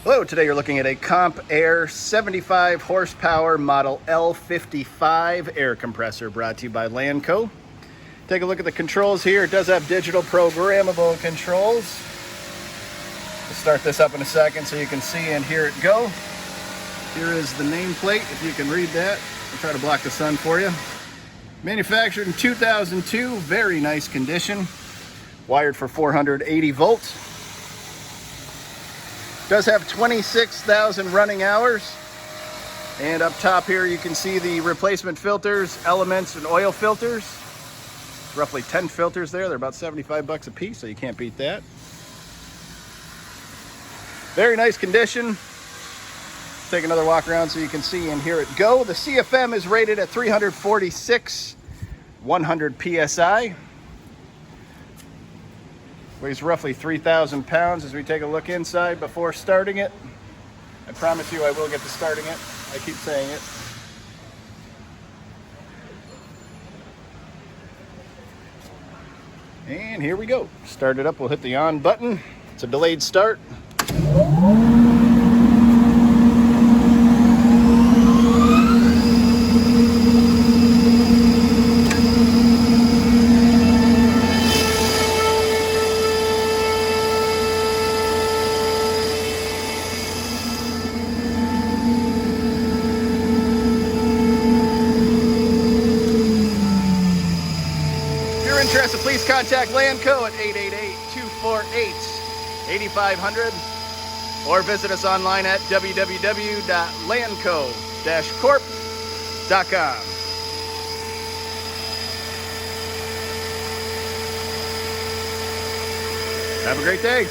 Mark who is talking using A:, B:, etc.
A: Hello, today you're looking at a Comp Air 75 horsepower model L55 air compressor brought to you by Lanco. Take a look at the controls here. It does have digital programmable controls. We'll start this up in a second so you can see and hear it go. Here is the nameplate, if you can read that. I'll try to block the sun for you. Manufactured in 2002, very nice condition. Wired for 480 volts. Does have 26,000 running hours. And up top here you can see the replacement filters, elements, and oil filters. Roughly 10 filters there. They're about 75 bucks a piece, so you can't beat that. Very nice condition. Take another walk around so you can see and hear it go. The CFM is rated at 346, 100 PSI. Weighs roughly 3,000 pounds as we take a look inside before starting it. I promise you I will get to starting it. I keep saying it. And here we go. Start it up, we'll hit the on button. It's a delayed start. Interested, please contact Lanco at 888-248-8500 or visit us online at www.lanco-corp.com. Have a great day.